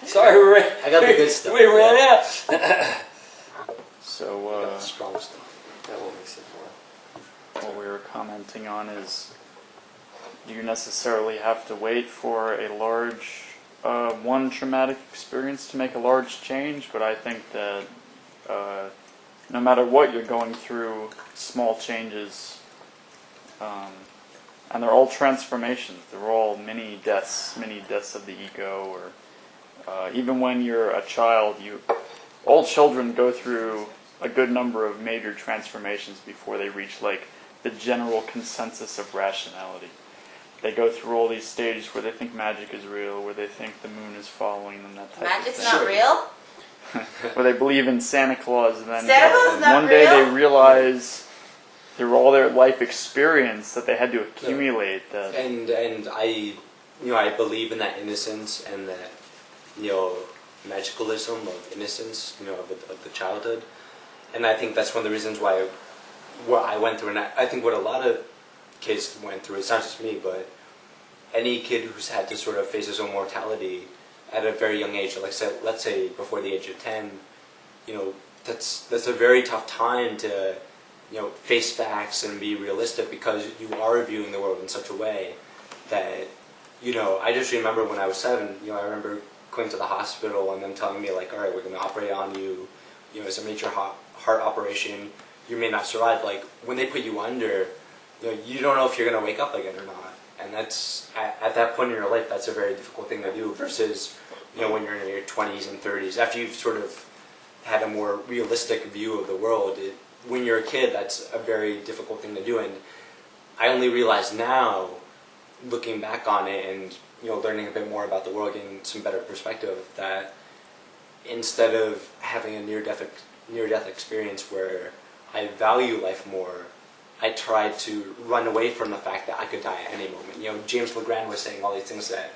Sorry, I got the good stuff. we ran out. So, I got the strong stuff. That will makes it more. what we were commenting on is, do you necessarily have to wait for a large, one traumatic experience to make a large change? But I think that no matter what you're going through, small changes, and they're all transformations. They're all mini deaths of the ego. Or even when you're a child, all children go through a good number of major transformations before they reach like the general consensus of rationality. They go through all these stages where they think magic is real, where they think the moon is following them, that type Magic's of thing. not real? Where they believe in Santa Claus, and then Santa Claus is not one day real? they realize through all their life experience that they had to accumulate that. And I believe in that innocence and that, magicalism of innocence, of the childhood. And I think that's one of the reasons why what I went through, and I think what a lot of kids went through, it's not just me, but any kid who's had to sort of face his own mortality at a very young age, like let's say before the age of 10, that's a very tough time to, face facts and be realistic, because you are viewing the world in such a way that, I just remember when I was 7, I remember going to the hospital and them telling me like, all right, we're going to operate on you, it's a major heart operation, you may not survive. Like, when they put you under, you don't know if you're going to wake up again or not. And that's, at that point in your life, that's a very difficult thing to do versus, when you're in your 20s and 30s. After you've sort of had a more realistic view of the world, when you're a kid, that's a very difficult thing to do. And I only realize now, looking back on it and, learning a bit more about the world, getting some better perspective, that instead of having a near-death experience where I value life more, I tried to run away from the fact that I could die at any moment. James LeGrand was saying all these things that,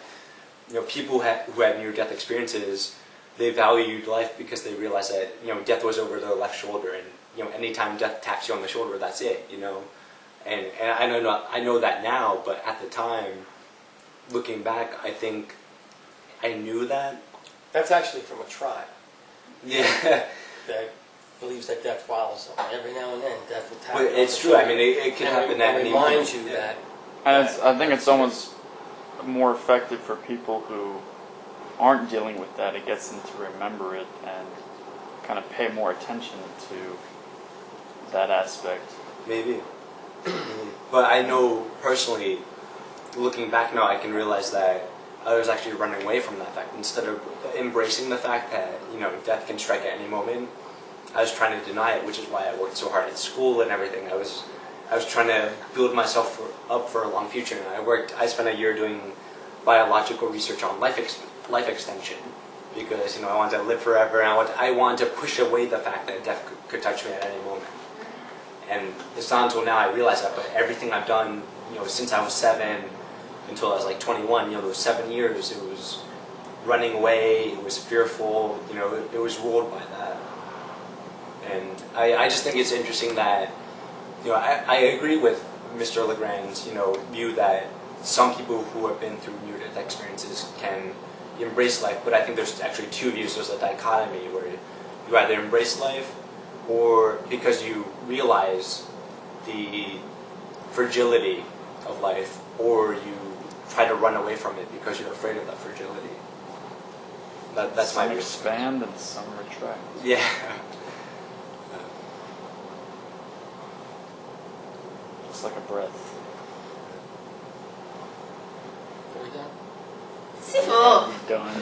people who had near-death experiences, they valued life because they realized that, death was over their left shoulder, and, anytime death taps you on the shoulder, that's it, And I know that now, but at the time, looking back, I think I knew that. That's actually from a tribe. Yeah. That believes that death follows them. Every now and then, death will tap But you on it's the true. shoulder. I mean, it can happen at any reminds moment. you that. And I think it's almost more effective for people who aren't dealing with that. It gets them to remember it and kind of pay more attention to that aspect. Maybe. But I know personally, looking back now, I can realize that I was actually running away from that fact. Instead of embracing the fact that, death can strike at any moment, I was trying to deny it, which is why I worked so hard at school and everything. I was trying to build myself up for a long future. And I spent a year doing biological research on life extension, because, I wanted to live forever, and I wanted to push away the fact that death could touch me at any moment. And it's not until now I realize that, but everything I've done, since I was 7 until I was like 21, those 7 years, it was running away, it was fearful, it was ruled by that. And I just think it's interesting that, I agree with Mr. Legrand's, view that some people who have been through near-death experiences can embrace life, but I think there's actually two views. There's a dichotomy where you either embrace life, or because you realize the fragility of life, or you try to run away from it because you're afraid of that fragility. That's some my view. expand and some retract. Yeah. Just like a breath. Are we done? Sifu! Done.